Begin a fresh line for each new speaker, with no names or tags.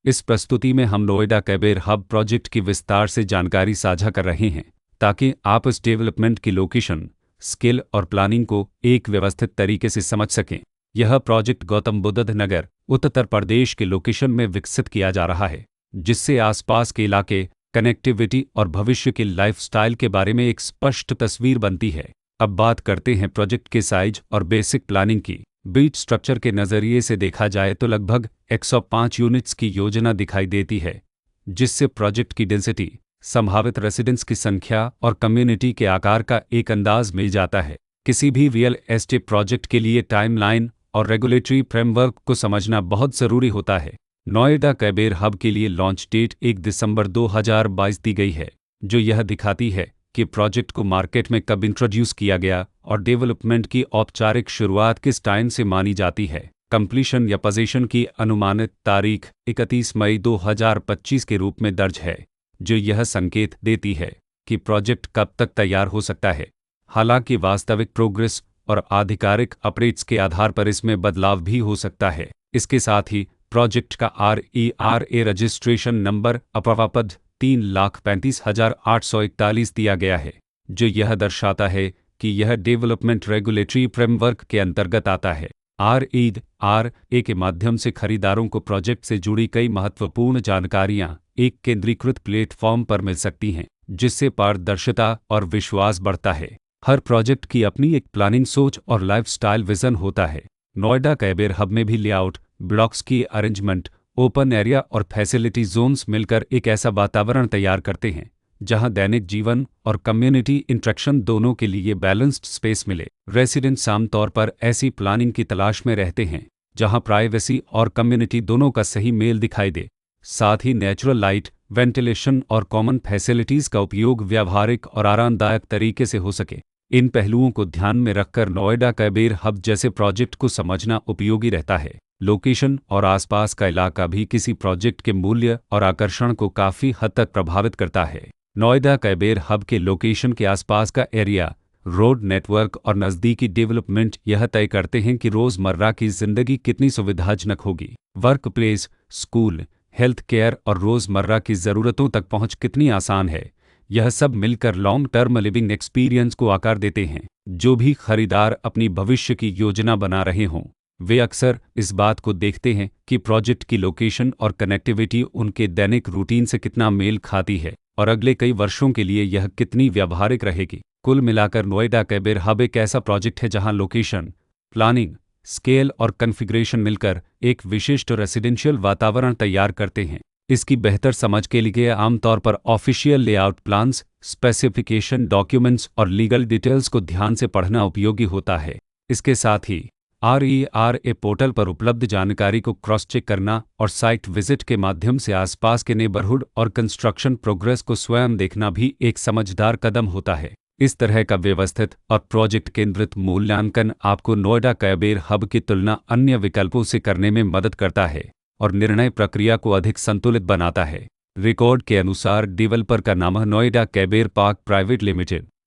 इस प्रस्तुति में हम नोएडा कैबेर हब प्रोजेक्ट की विस्तार से जानकारी साझा कर रहे हैं ताकि आप इस डेवलपमेंट की लोकेशन, स्केल और प्लानिंग को एक व्यवस्थित तरीके से समझ सकें। यह प्रोजेक्ट गौतम बुद्ध नगर, उत्तर प्रदेश के लोकेशन में विकसित किया जा रहा है, जिससे आसपास के इलाके, कनेक्टिविटी और भविष्य के लाइफस्टाइल के बारे में एक स्पष्ट तस्वीर बनती है। अब बात करते हैं प्रोजेक्ट के साइज और बेसिक प्लानिंग की। बीट स्ट्रक्चर के नज़रिए से देखा जाए तो लगभग 105 यूनिट्स की योजना दिखाई देती है, जिससे प्रोजेक्ट की डेंसिटी, संभावित रेसिडेंट्स की संख्या और कम्युनिटी के आकार का एक अंदाज मिल जाता है। किसी भी रियल एस्टेट प्रोजेक्ट के लिए टाइमलाइन और रेगुलेटरी फ्रेमवर्क को समझना बहुत ज़रूरी होता है। नोएडा कैबेर हब के लिए लॉन्च डेट 1 दिसंबर 2022 दी गई है, जो यह दिखाती है कि प्रोजेक्ट को मार्केट में कब इंट्रोड्यूस किया गया और डेवलपमेंट की औपचारिक शुरुआत किस टाइम से मानी जाती है। कंप्लीशन या पोजीशन की अनुमानित तारीख 31 मई 2025 के रूप में दर्ज है, जो यह संकेत देती है कि प्रोजेक्ट कब तक तैयार हो सकता है। हालांकि वास्तविक प्रोग्रेस और आधिकारिक अपडेट्स के आधार पर इसमें बदलाव भी हो सकता है। इसके साथ ही प्रोजेक्ट का RERA रजिस्ट्रेशन नंबर अपावापद 3,35,841 दिया गया है, जो यह दर्शाता है कि यह डेवलपमेंट रेगुलेटरी फ्रेमवर्क के अंतर्गत आता है। RERA के माध्यम से खरीदारों को प्रोजेक्ट से जुड़ी कई महत्वपूर्ण जानकारियां एक केंद्रीकृत प्लेटफॉर्म पर मिल सकती हैं, जिससे पारदर्शिता और विश्वास बढ़ता है। हर प्रोजेक्ट की अपनी एक प्लानिंग सोच और लाइफस्टाइल विजन होता है। नोएडा कैबेर हब में भी लेआउट, ब्लॉक्स की अरेंजमेंट, ओपन एरिया और फैसिलिटी जोन्स मिलकर एक ऐसा वातावरण तैयार करते हैं जहां दैनिक जीवन और कम्युनिटी इंटरेक्शन दोनों के लिए बैलेंस्ड स्पेस मिले। रेसिडेंट्स आमतौर पर ऐसी प्लानिंग की तलाश में रहते हैं जहां प्राइवेसी और कम्युनिटी दोनों का सही मेल दिखाई दे। साथ ही नेचुरल लाइट, वेंटिलेशन और कॉमन फैसिलिटीज़ का उपयोग व्यावहारिक और आरामदायक तरीके से हो सके। इन पहलुओं को ध्यान में रखकर नोएडा कैबेर हब जैसे प्रोजेक्ट को समझना उपयोगी रहता है। लोकेशन और आसपास का इलाका भी किसी प्रोजेक्ट के मूल्य और आकर्षण को काफ़ी हद तक प्रभावित करता है। नोएडा कैबेर हब के लोकेशन के आसपास का एरिया, रोड नेटवर्क और नज़दीकी डेवलपमेंट यह तय करते हैं कि रोज़मर्रा की ज़िंदगी कितनी सुविधाजनक होगी। Work place, school, health care और रोज़मर्रा की ज़रूरतों तक पहुँच कितनी आसान है। यह सब मिलकर लॉन्ग टर्म लिविंग एक्सपीरियंस को आकार देते हैं। जो भी खरीदार अपनी भविष्य की योजना बना रहे हों, वे अक्सर इस बात को देखते हैं कि प्रोजेक्ट की लोकेशन और कनेक्टिविटी उनके दैनिक रूटीन से कितना मेल खाती है और अगले कई वर्षों के लिए यह कितनी व्यावहारिक रहेगी। कुल मिलाकर नोएडा कैबेर हब एक ऐसा प्रोजेक्ट है जहां लोकेशन, प्लानिंग, स्केल और कॉन्फ़िगरेशन मिलकर एक विशिष्ट रेसिडेंशियल वातावरण तैयार करते हैं। इसकी बेहतर समझ के लिए आमतौर पर official layout plans, specification documents और लीगल डिटेल्स को ध्यान से पढ़ना उपयोगी होता है। इसके साथ ही RERA पोर्टल पर उपलब्ध जानकारी को क्रॉस चेक करना और साइट विजिट के माध्यम से आसपास के नेबरहुड और कंस्ट्रक्शन प्रोग्रेस को स्वयं देखना भी एक समझदार कदम होता है। इस तरह का व्यवस्थित और प्रोजेक्ट केंद्रित मूल्यांकन आपको नोएडा कैबेर हब की तुलना अन्य विकल्पों से करने में मदद करता है और निर्णय प्रक्रिया को अधिक संतुलित बनाता है। रिकॉर्ड के अनुसार डेवलपर का नाम है नोएडा कैबेर पार्क प्राइवेट लिमिटेड।